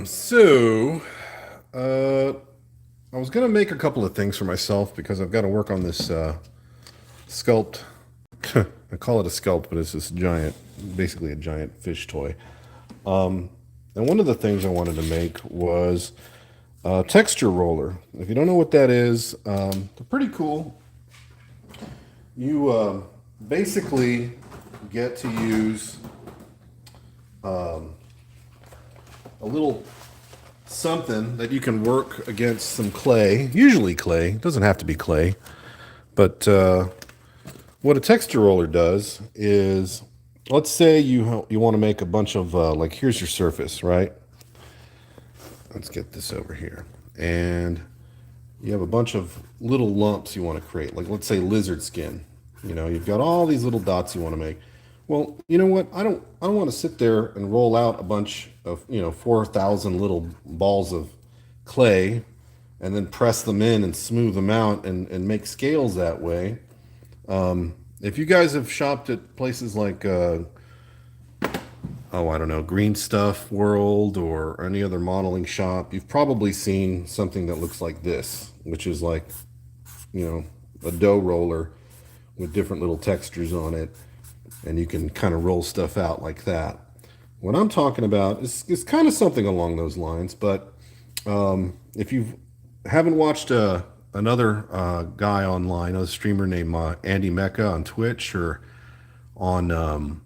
So, I was gonna make a couple of things for myself because I've got to work on this sculpt. I call it a sculpt, but it's this giant, basically a giant fish toy. And one of the things I wanted to make was a texture roller. If you don't know what that is, they're pretty cool. You basically get to use a little something that you can work against some clay, usually clay, it doesn't have to be clay, but what a texture roller does is, let's say you want to make a bunch of, like here's your surface, right? Let's get this over here. And you have a bunch of little lumps you want to create, like let's say lizard skin. You know, you've got all these little dots you want to make. Well, you know what? I don't want to sit there and roll out a bunch of, 4,000 little balls of clay and then press them in and smooth them out and make scales that way. If you guys have shopped at places like, I don't know, Green Stuff World or any other modeling shop, you've probably seen something that looks like this, which is like, a dough roller with different little textures on it. And you can kind of roll stuff out like that. What I'm talking about is kind of something along those lines, but if you haven't watched another guy online, a streamer named Andy Mecha on Twitch or on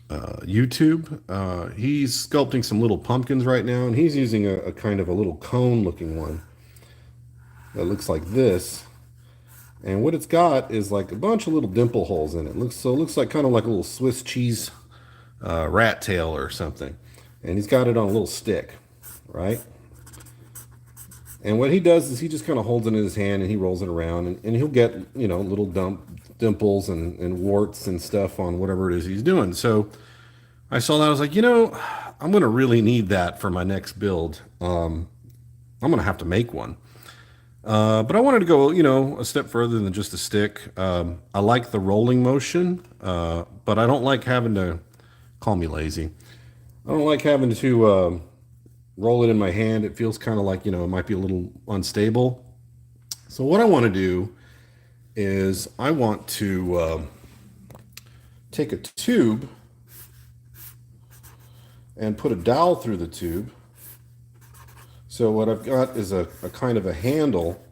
YouTube, he's sculpting some little pumpkins right now, and he's using a kind of a little cone looking one that looks like this. And what it's got is like a bunch of little dimple holes in it. It looks like kind of like a little Swiss cheese rat tail or something. And he's got it on a little stick, right? And what he does is he just kind of holds it in his hand and he rolls it around, and he'll get, little dimples and warts and stuff on whatever it is he's doing. So I saw that, I was like, I'm going to really need that for my next build. I'm going to have to make one. But I wanted to go, a step further than just a stick. I like the rolling motion, but I don't like having to, call me lazy. I don't like having to roll it in my hand. It feels kind of like, it might be a little unstable. So what I want to do is I want to take a tube and put a dowel through the tube. So what I've got is a kind of a handle,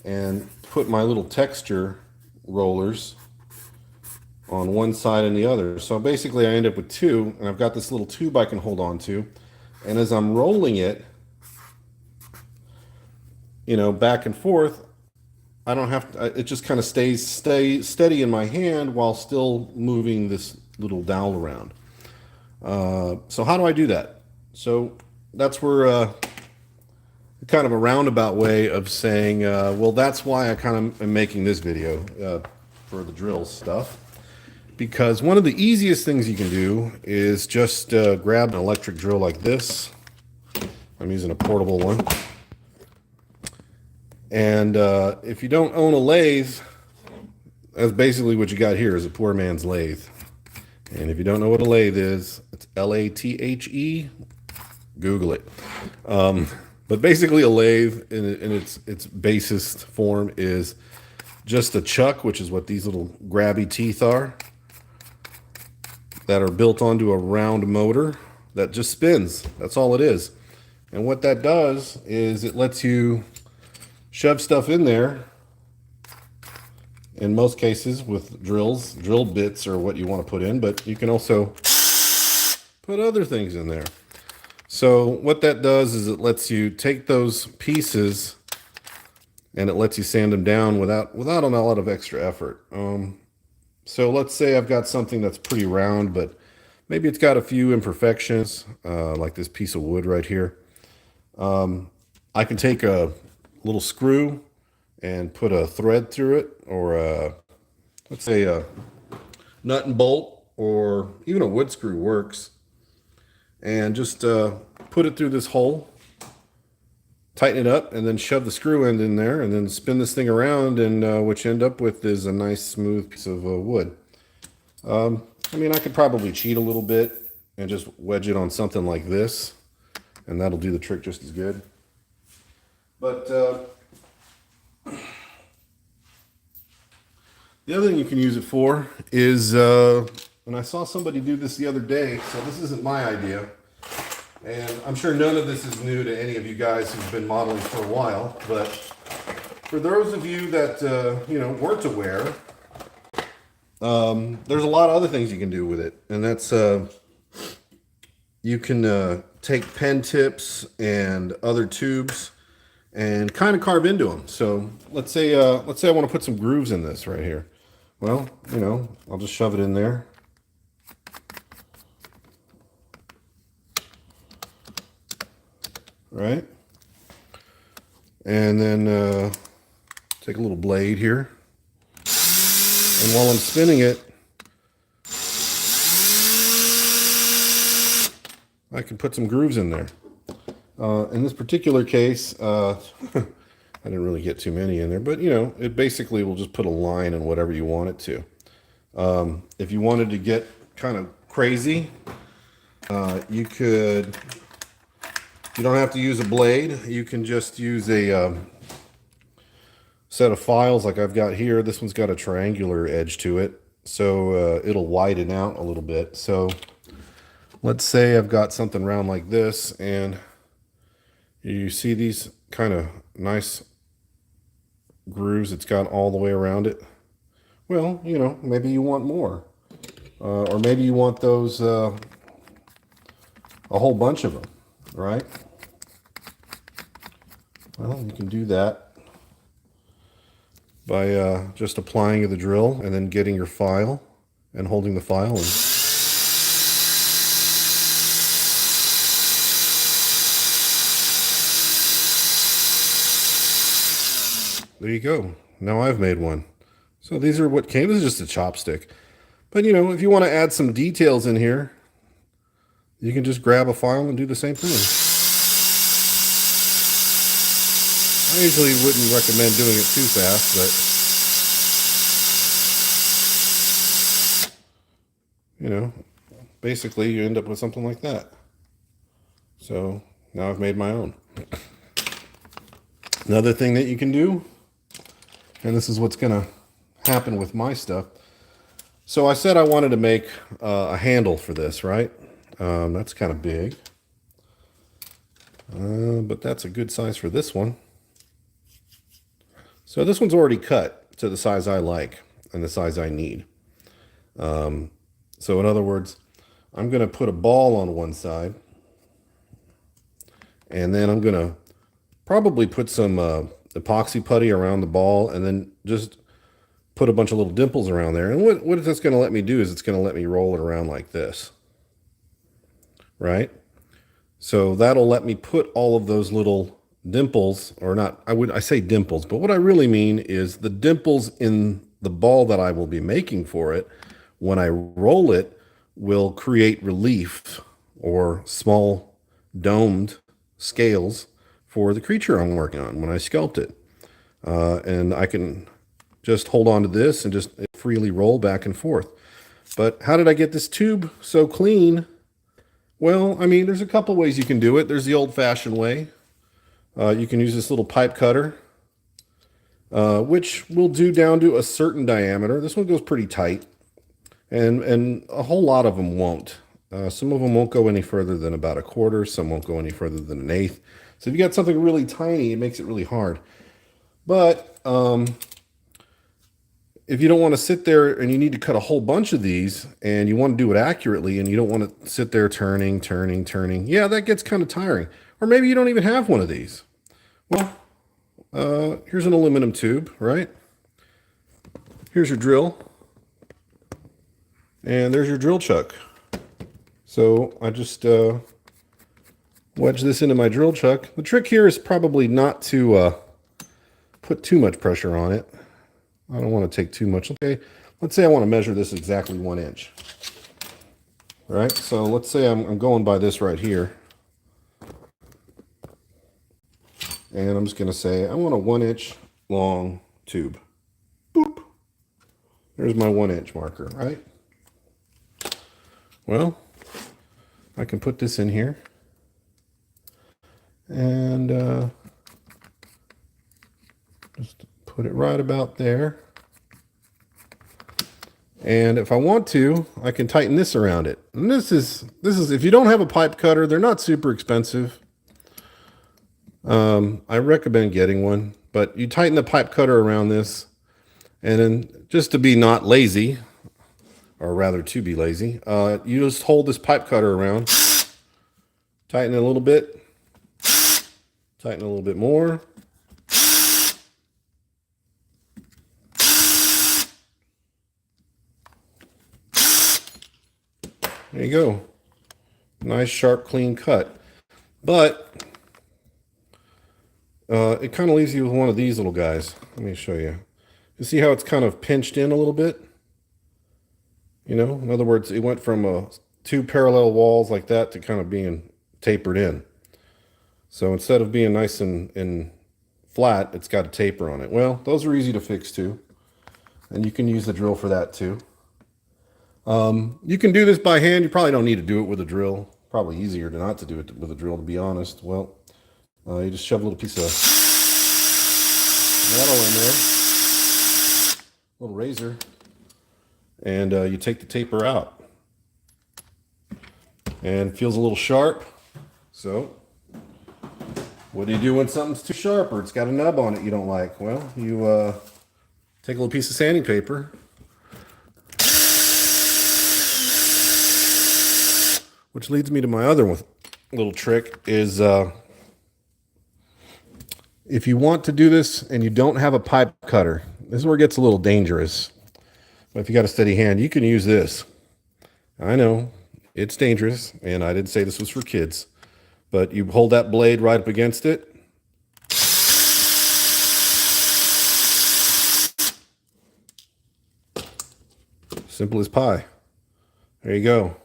and put my little texture rollers on one side and the other. So basically I end up with two, and I've got this little tube I can hold on to. And as I'm rolling it, back and forth, I don't have to, it just kind of stays steady in my hand while still moving this little dowel around. So how do I do that? So that's where kind of a roundabout way of saying, well, that's why I kind of am making this video for the drill stuff. Because one of the easiest things you can do is just grab an electric drill like this. I'm using a portable one. And if you don't own a lathe, that's basically what you got here, is a poor man's lathe. And if you don't know what a lathe is, it's L-A-T-H-E. Google it. But basically a lathe in its basest form is just a chuck, which is what these little grabby teeth are, that are built onto a round motor that just spins. That's all it is. And what that does is it lets you shove stuff in there, in most cases with drills. Drill bits are what you want to put in, but you can also put other things in there. So what that does is it lets you take those pieces and it lets you sand them down without a lot of extra effort. So let's say I've got something that's pretty round, but maybe it's got a few imperfections, like this piece of wood right here. I can take a little screw and put a thread through it, or let's say a nut and bolt, or even a wood screw works. And just put it through this hole, tighten it up, and then shove the screw end in there, and then spin this thing around, and what you end up with is a nice smooth piece of wood. I mean, I could probably cheat a little bit and just wedge it on something like this, and that'll do the trick just as good. But the other thing you can use it for is, and I saw somebody do this the other day, so this isn't my idea, and I'm sure none of this is new to any of you guys who've been modeling for a while, but for those of you that weren't aware, there's a lot of other things you can do with it, and that's you can take pen tips and other tubes and kind of carve into them. So let's say I want to put some grooves in this right here. Well, I'll just shove it in there. Right? And then take a little blade here. And while I'm spinning it, I can put some grooves in there. In this particular case, I didn't really get too many in there, but it basically will just put a line in whatever you want it to. If you wanted to get kind of crazy, you don't have to use a blade. You can just use a set of files like I've got here. This one's got a triangular edge to it, so it'll widen out a little bit. So let's say I've got something round like this, and you see these kind of nice grooves it's got all the way around it. Well, maybe you want more. Or maybe you want those, a whole bunch of them, right? Well, you can do that by just applying the drill and then getting your file and holding the file. And there you go. Now I've made one. So these are what came. This is just a chopstick. But if you want to add some details in here, you can just grab a file and do the same thing. I usually wouldn't recommend doing it too fast, but basically you end up with something like that. So now I've made my own. Another thing that you can do, and this is what's going to happen with my stuff. So I said I wanted to make a handle for this, right? That's kind of big. But that's a good size for this one. So this one's already cut to the size I like and the size I need. So in other words, I'm going to put a ball on one side, and then I'm going to probably put some epoxy putty around the ball, and then just put a bunch of little dimples around there. And what that's going to let me do is it's going to let me roll it around like this. Right? So that'll let me put all of those little dimples, or not, I say dimples, but what I really mean is the dimples in the ball that I will be making for it, when I roll it, will create relief or small domed scales for the creature I'm working on when I sculpt it. And I can just hold on to this and just freely roll back and forth. But how did I get this tube so clean? Well, I mean, there's a couple ways you can do it. There's the old-fashioned way. You can use this little pipe cutter, which will do down to a certain diameter. This one goes pretty tight, and a whole lot of them won't. Some of them won't go any further than about a quarter. Some won't go any further than an eighth. So if you got something really tiny, it makes it really hard. But if you don't want to sit there and you need to cut a whole bunch of these and you want to do it accurately and you don't want to sit there turning, yeah, that gets kind of tiring. Or maybe you don't even have one of these. Well, here's an aluminum tube, right? Here's your drill. And there's your drill chuck. So I just wedge this into my drill chuck. The trick here is probably not to put too much pressure on it. I don't want to take too much. Okay, let's say I want to measure this exactly 1 inch. All right, so let's say I'm going by this right here. And I'm just going to say I want a 1 inch long tube. Boop. There's my 1 inch marker, right? Well, I can put this in here. And just put it right about there. And if I want to, I can tighten this around it. And this is if you don't have a pipe cutter, they're not super expensive. I recommend getting one, but you tighten the pipe cutter around this, and then just to be not lazy, or rather to be lazy, you just hold this pipe cutter around, tighten it a little bit, tighten a little bit more. There you go. Nice, sharp, clean cut. But it kind of leaves you with one of these little guys. Let me show you. You see how it's kind of pinched in a little bit? You know, in other words, it went from two parallel walls like that to kind of being tapered in. So instead of being nice and flat, it's got a taper on it. Well, those are easy to fix too. And you can use the drill for that too. You can do this by hand. You probably don't need to do it with a drill. Probably easier to not to do it with a drill, to be honest. Well, you just shove a little piece of metal in there, little razor, and you take the taper out. And it feels a little sharp. So, what do you do when something's too sharp or it's got a nub on it you don't like? Well, you take a little piece of sanding paper, which leads me to my other little trick is if you want to do this and you don't have a pipe cutter, this is where it gets a little dangerous. But if you got a steady hand, you can use this. I know it's dangerous, and I didn't say this was for kids, but you hold that blade right up against it. Simple as pie. There you go.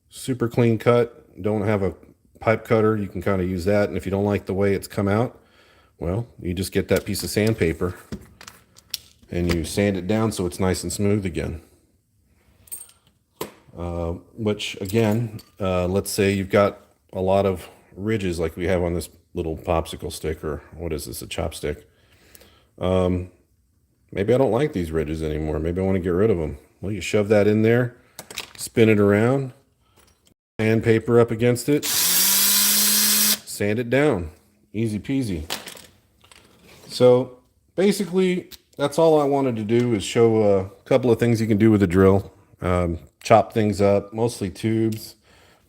Super clean cut. Don't have a pipe cutter, you can kind of use that. And if you don't like the way it's come out, well, you just get that piece of sandpaper and you sand it down so it's nice and smooth again. Which again, let's say you've got a lot of ridges like we have on this little popsicle stick, or what is this, a chopstick. Maybe I don't like these ridges anymore. Maybe I want to get rid of them. Well, you shove that in there, spin it around, sandpaper up against it, sand it down. Easy peasy. So basically, that's all I wanted to do, is show a couple of things you can do with a drill. Chop things up, mostly tubes,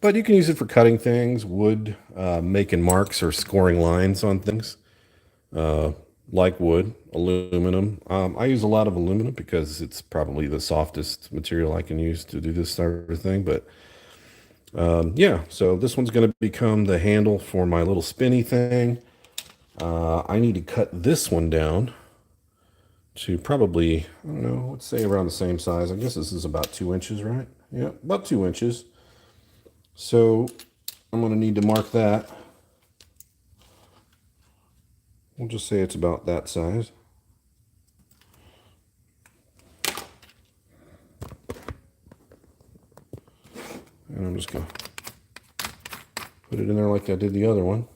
but you can use it for cutting things, wood, making marks or scoring lines on things, like wood, aluminum. I use a lot of aluminum because it's probably the softest material I can use to do this sort of thing. But yeah, so this one's going to become the handle for my little spinny thing. I need to cut this one down to probably, I don't know, let's say around the same size. I guess this is about 2 inches, right? Yeah, about 2 inches. So I'm going to need to mark that. We'll just say it's about that size. And I'm just going to put it in there like I did the other one.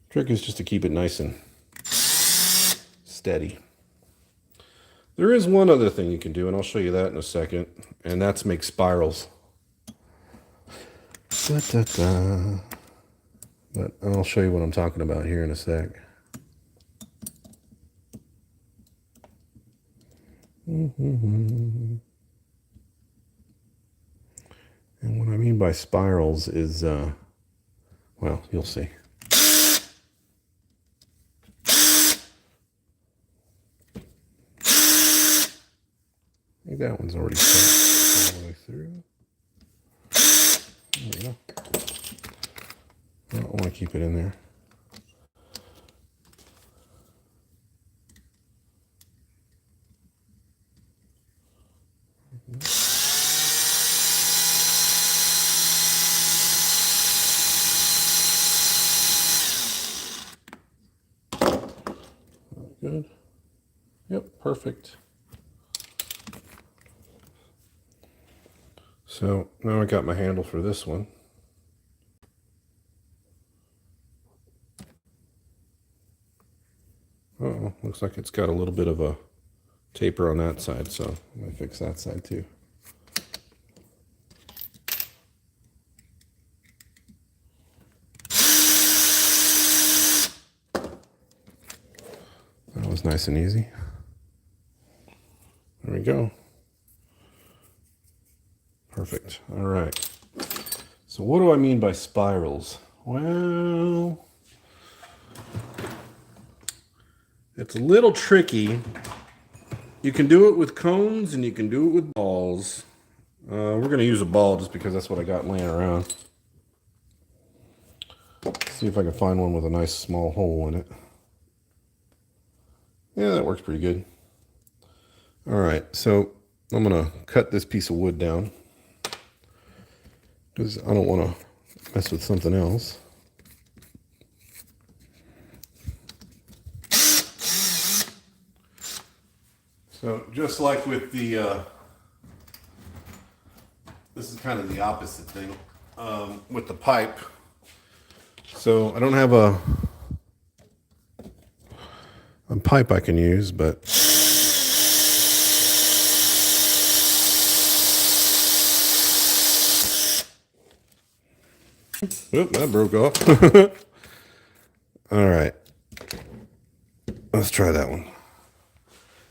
Trick is just to keep it nice and steady. There is one other thing you can do, and I'll show you that in a second, and that's make spirals. But I'll show you what I'm talking about here in a sec. And what I mean by spirals is, well, you'll see. I think that one's already cut all the way through. There we go. I don't want to keep it in there. Good. Yep, perfect. So now I got my handle for this one. Uh-oh, looks like it's got a little bit of a taper on that side, so I'm going to fix that side too. That was nice and easy. There we go. Perfect. All right. So what do I mean by spirals? Well, it's a little tricky. You can do it with cones and you can do it with balls. We're going to use a ball just because that's what I got laying around. Let's see if I can find one with a nice small hole in it. Yeah, that works pretty good. All right, so I'm going to cut this piece of wood down because I don't want to mess with something else. So just like with the, this is kind of the opposite thing with the pipe. So I don't have a pipe I can use, but oop, that broke off. All right, let's try that one.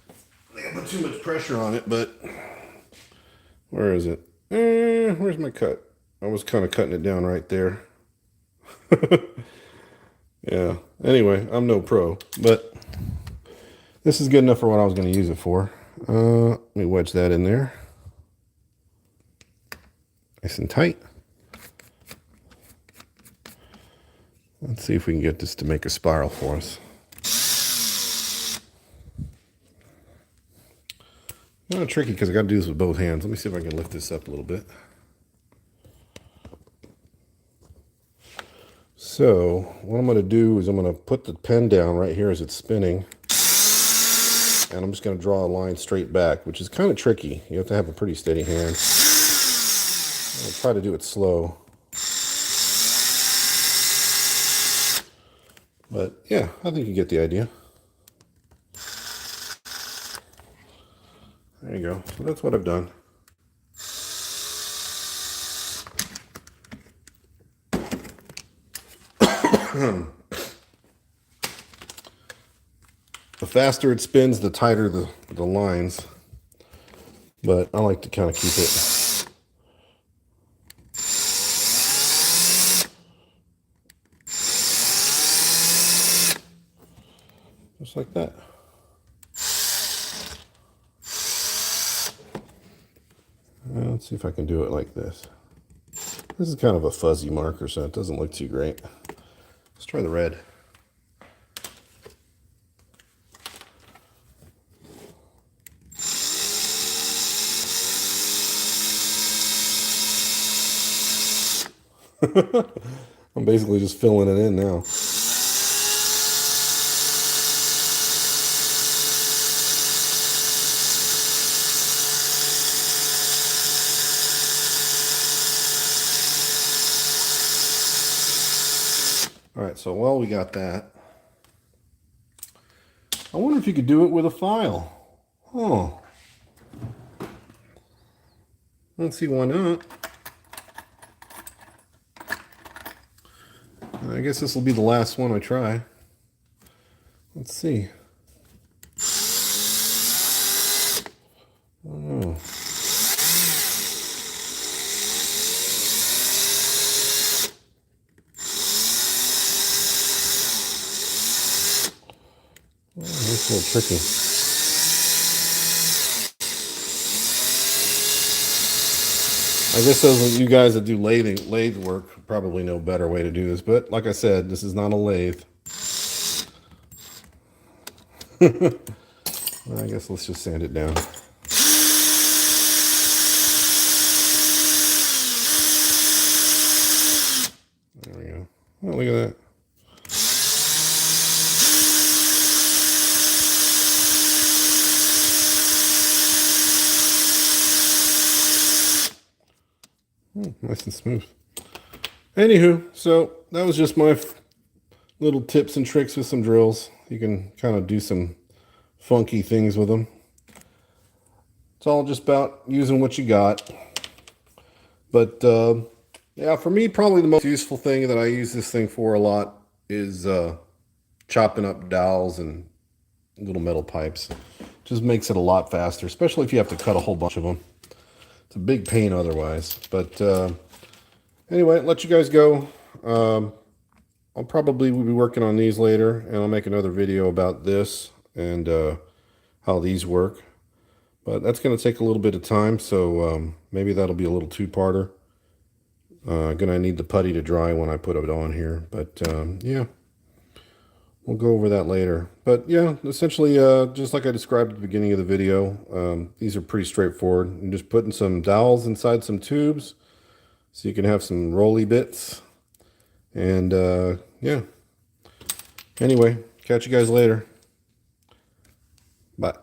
I think I put too much pressure on it, but where is it? Where's my cut? I was kind of cutting it down right there. Yeah, anyway, I'm no pro, but this is good enough for what I was going to use it for. Let me wedge that in there. Nice and tight. Let's see if we can get this to make a spiral for us. Kind of tricky because I got to do this with both hands. Let me see if I can lift this up a little bit. So what I'm going to do is I'm going to put the pen down right here as it's spinning. And I'm just going to draw a line straight back, which is kind of tricky. You have to have a pretty steady hand. I'll try to do it slow. But yeah, I think you get the idea. There you go. So that's what I've done. The faster it spins, the tighter the lines. But I like to kind of keep it. Just like that. Let's see if I can do it like this. This is kind of a fuzzy marker, so it doesn't look too great. Let's try the red. I'm basically just filling it in now. All right, so while we got that, I wonder if you could do it with a file. Oh. Let's see, why not? I guess this will be the last one I try. Let's see. Oh. That's a little tricky. I guess those of you guys that do lathe work probably know a better way to do this, but like I said, this is not a lathe. Well, I guess let's just sand it down. There we go. Oh, look at that. Nice and smooth. Anywho, so that was just my little tips and tricks with some drills. You can kind of do some funky things with them. It's all just about using what you got. But yeah, for me, probably the most useful thing that I use this thing for a lot is chopping up dowels and little metal pipes. Just makes it a lot faster, especially if you have to cut a whole bunch of them. It's a big pain otherwise. But anyway, let you guys go. I'll probably be working on these later, and I'll make another video about this and how these work. But that's going to take a little bit of time, so maybe that'll be a little two-parter. Gonna need the putty to dry when I put it on here, but yeah, we'll go over that later. But yeah, essentially, just like I described at the beginning of the video, these are pretty straightforward. I'm just putting some dowels inside some tubes so you can have some rolly bits. And yeah, anyway, catch you guys later. Bye.